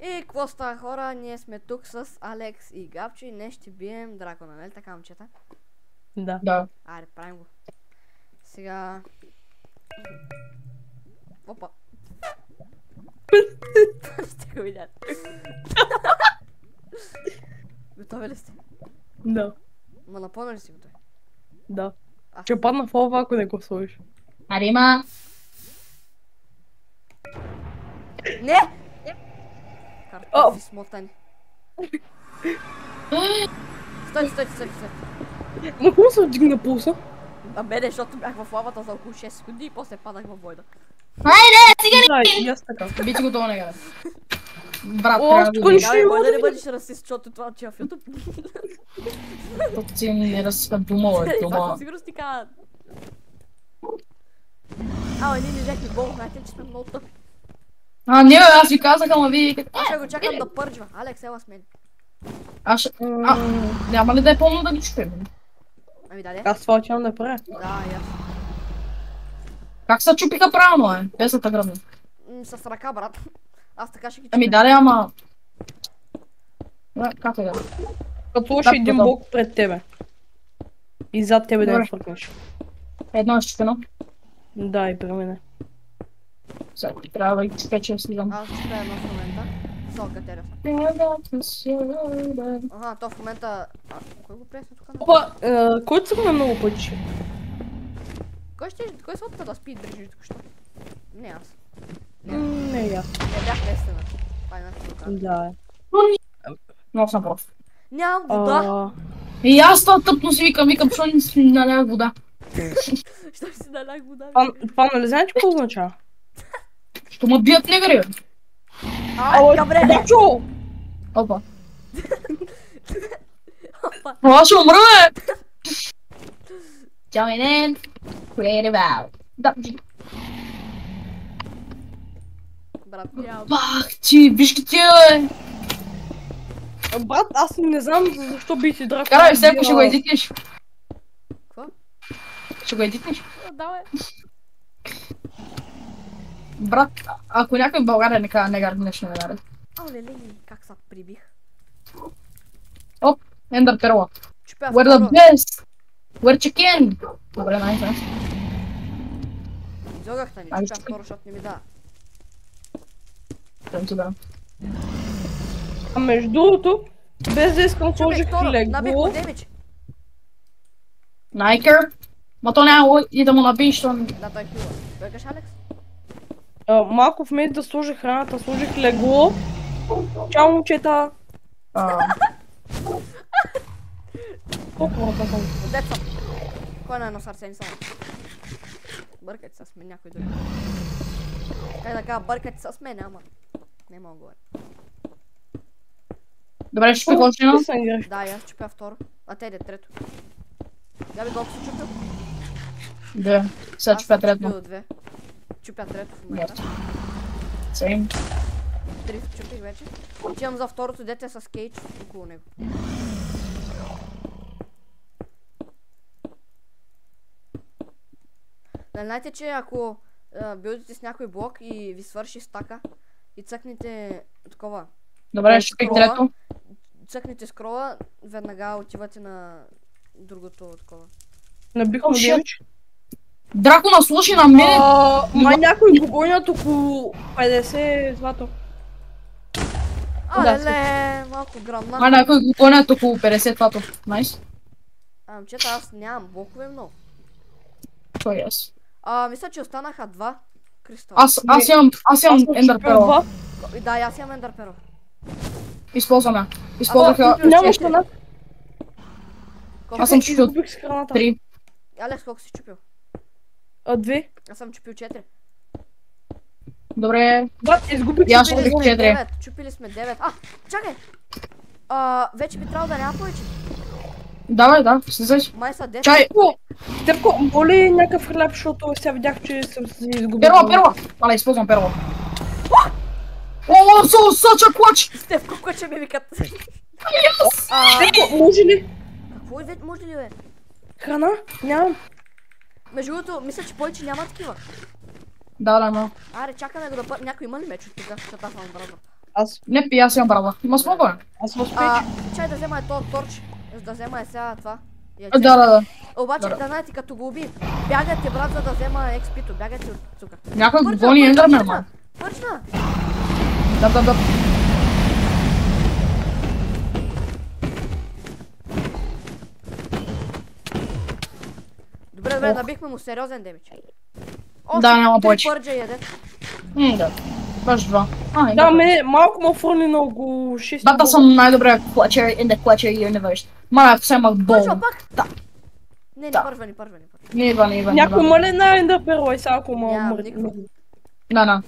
И какво става, хора? Ние сме тук с Алекс и Габчо и днес ще бием дракона, нали така, момчета? Да. Айде, правим го. Сега... Опа. Сте го видяли. Готови ли сте? Да. Ма напълно ли си готови? Да. Ще падна в лава, ако не го сложиш. Арима! Не! Картофи смотани. Стой. Но хубаво се вдигна пулса. Абе, защото бях в лавата за около 6 секунди и после падах във войда. Хайде, цигари! Да, и аз така. Бити го това нега. Брат, О, трябва да тук видиш. нищо Абе, не може да може не бъдеш расист, защото това че в YouTube. Тук си не разсъка дума, бе, Това дума. със сигурност ти казват. Ама ние не взехме гол, знаете ли, че сме много тъпи. А, не бе, аз ви казах, ама вие... Аз ще го чакам да пържва. Алекс, ела с мен. Аз ще... няма ли да е пълно да ги чупим? Ами даде. Аз това отивам да правя. Да, и аз. Как се чупиха правилно, бе? Без да гръбна. С ръка, брат. Аз така ще ги Ами чупя. да, ама... Как е да? Като сложи един да. блок пред тебе. И зад тебе да Добре. не фъркнеш. Едно е щупено. Да, и при мене. Сега трябва да ги чупя, че слизам. Аз чупя едно в момента. Солка телефон. Ага, то в момента... Кой го пресна тук? Опа, кой цъкна много пъти? Кой се да спи и държи тук, що? Не аз. Не, я. Не бях наистина. Това е нашата рука. Да. Много съм против. Нямам вода. И аз това тъпно си викам, що не си налях вода. Що си налях вода? Това нали знаете какво означава? Що ме бият негри, бе? Ай, добре! Габчо! Опа. Опа. Това ще умра, бе! Join in. Creative out. Да. Брат, нямам. Бах ти, виж ги тия, бе! Брат, аз не знам защо би ти дракон. Карай, всеко ще го едитнеш. Какво? Ще го едитнеш. Давай. Брат, ако някой в България не казва негар, нещо не наред. Ау, леле, как са прибих. Оп, Ендър перла. Чупя We're the второ. best! We're chicken! Добре, найс. Изогахте ни, Ай, чупя второ, защото не ми да. Да. А между другото, без да искам Чупих сложих второ, набих го легло. демидж. Найкър. Ма то няма и да му набиеш, то... Да, той хила. Бъркаш, Алекс? Малко вместо да сложих храната, сложих легло. Чао, момчета! Толкова така. Деца. Кой на едно сърце ни само? Бъркайте се с мен някой друг. Как да кажа, бъркайте се с мен, ама. Не мога говоря. Добре, ще приключи едно. Да, и аз чупя второ. А те иде трето. Габи, колко си чупил? Да, сега чупя Аз съм трето. чупил две. Чупя трето в момента. Сейм. Три чупих вече. Отивам за второто дете с кейдж около него. Нали знаете, че ако билдите с някой блок и ви свърши стака и цъкнете такова, Добре, ще чупих трето. цъкнете скрола, веднага отивате на другото такова. Набих О, му shit. демидж. Дракона, слушай на мене! Май някой го гонят около 50 злато. Да, Леле, малко гръмна. Ма някой го гонят около 50 вато. Найс. Момчета, аз нямам блокове много. Той аз. Мисля, че останаха два кристала. Аз имам Ендър перла. Да, и аз имам ендър перо. Използвам я. Използвах я. Няма храна. Аз съм чупил Изгубих с храната. 3. Алекс, колко си чупил? 2. Аз съм чупил 4. Добре. Брат, изгубих И аз с ще две. бих 4. Чупили сме 9. Чакай! Вече би трябвало да няма повече. Давай, да, слизай. Май са 10. Чай! Степко, моли някакъв хляб, защото сега видях, че съм си изгубил. Перла! Мале, използвам перла. О, such a clutch! Стефко, кой ще ми викат? Степко, може ли? Какво може ли, бе? Храна? Нямам. Между другото, мисля, че повече няма такива. Да, но. Аре, чакаме го да някой има ли меч от тук? Защото аз съм бързо. Аз, Не пи, аз имам брава. Има смога, бе. аз съм успех. Чай да взема този торч, за да взема сега това. Да. Обаче, Да. да знаете, като го уби, бягате, брат, за да взема XP-то, бягате от тука. Някой го гони ендърмен, ма. Пърчна! Да. Добре, набихме му сериозен демидж. Да, няма повече. Пърджа яде. Да. Баш два. Да, малко му фърли много 6. Бата съм най-добре клачер in the clutcher universe. Май, ако съм имах бол. Пържва пак! Да. Не, Да. пържва. Не идва. Някой има ли на Ender Pearl и сега ако му Нямам умре? никакво. Да.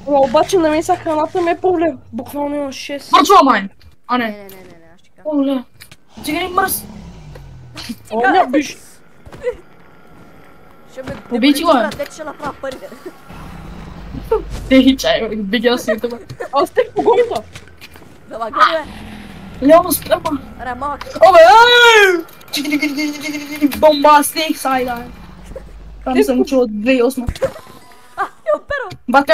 Ама обаче на мен сега храната ми е проблем. Буквално има 6. Пърчва, май! А не. Не, аз ще кажа. Оле. Цигани мръс. О, не биш. Ще ме Убийте го, бе. Те ще направя парите. Те чай, бигел си това. Аз тех по гората. Давай, горе, Ляво сперма. бе. Ре, малък. Обе, бомбастик сайда. Там съм чул 2008. Перо. Бат,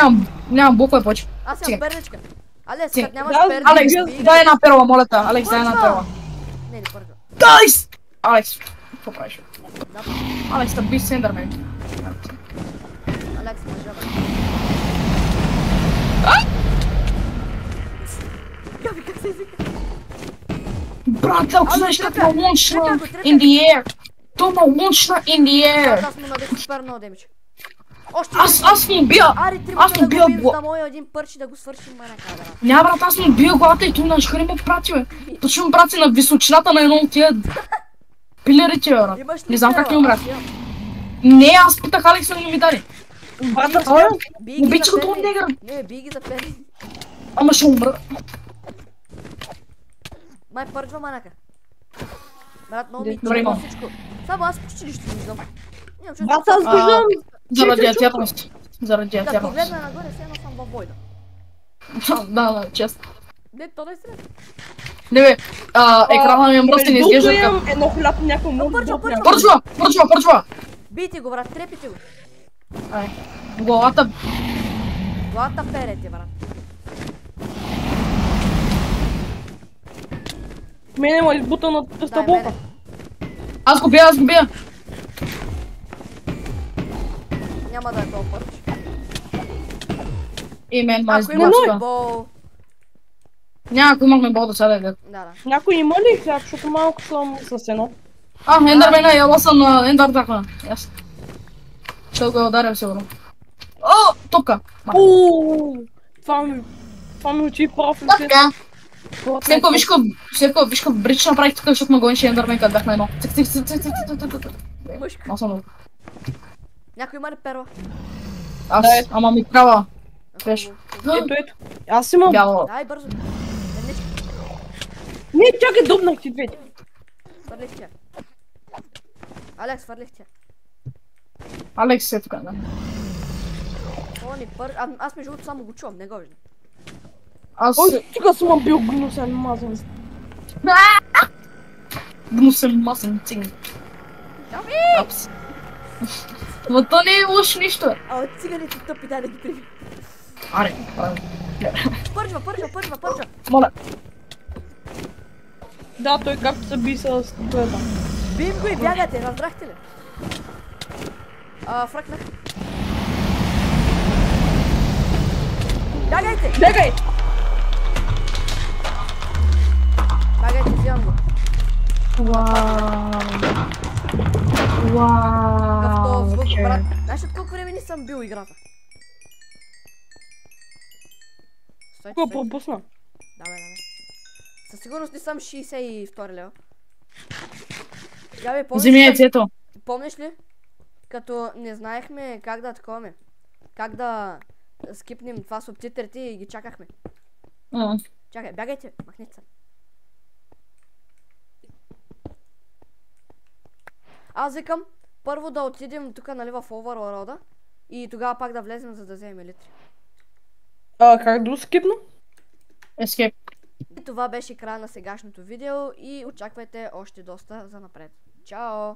нямам буква повече. Аз съм Стига. пердичка. Алес, Стига. като нямаш Да, перди, Алекс, би- дай една перла, моля те. Алекс, дай една перла. Не, пържва. Дайс! Алекс, какво правиш? Да, Алекс, да би сендърмен. Алекс, мъжа, бе. Как се извика? Брат, ако знаеш как ме лунчна тръка го, in the air. То ме лунчна in the air. Аз му набих супер много демидж. Още Аз му убия. Аре, аз тримата му да бия го бием, глава. за да моя един пърчи да го свършим манака, брат. Няма, брат, аз му убия главата и той на шхари ме прати, бе. Точно ме прати на височината на едно от тия пилерите, бе, брат. Имаш ли Не знам как перла? ми умрях. Аз имам. Не, аз питах Алекс, но не ми даде. Брат, аз А, нямам. Бий ги Обича за като перли. негър. Не, бий ги за перли. Ама ще умра. Май пърджва манака. Брат, много ми Добре, чува имам. всичко. Само аз почти нищо не виждам. Нямам чувство. Брат, аз виждам. Заради Четири атятност. Заради Като атятност. погледна нагоре, все едно съм във война. Да, честно. Не, то да е сред. Не бе, екрана ми е мръсен, изглежда така. Имам едно хляб, някой много Пърчва, добър пърчва. някой. Пърчва! Бийте го, брат, трепите го. Ай, главата. Главата перете, брат. Мене има избута на Дай престъпока. мене. Аз го бия. Няма да е толкова пърч. И мен май Ако имаш сбърска. бол... Няма, ако имахме бол да сега да. Да. Някой има ли хляб, защото малко съм с едно. Ендърмена, яла съм на Ендър Дракона. Яс. Ще го ударям сигурно. О, топка. Ууу, това ми учи прав лице. Така. Всеко виж какъв брич направих тук, защото ме гонеше Ендърмен, като бях на едно. Цик. Мъжка. Аз съм. Някой има ли перла? Аз, Да, е. ама ми крава. Виж. Ето. Аз имам. Бяло. Дай бързо. Едничка. Не, чакай, дупнах ти двете. Свърлих тя. Алекс, свърлих тя. Алекс е тук, да. О, ни пър... Аз между другото само го чувам, не го виждам. Аз... Ой, тук съм бил гнусен, мазан. Гнусен масен цинг. Апс. Но то не е лошо нищо. А от циганите тъпи, дай да ги приви. Аре, Пържва. моля. Да, той както се би с това. Бим го и бягате, разбрахте ли? Фръкнах. Бягайте! Бегай! Бягайте, взимам го. Какъв звук, брат. Знаеш от колко време не съм бил играта? Стойте, Какво стойте. пропусна? Давай. Със сигурност не съм 62 лева. Габи, Вземи яйцето. помниш ли? Като не знаехме как да таковаме. Как да скипнем това субтитрите и ги чакахме. Чакай, бягайте, махнете се. Аз викам, първо да отидем тук, нали, в Overworld и тогава пак да влезем, за да вземем елитри. Как да скипна? Escape. И това беше края на сегашното видео и очаквайте още доста за напред. Чао!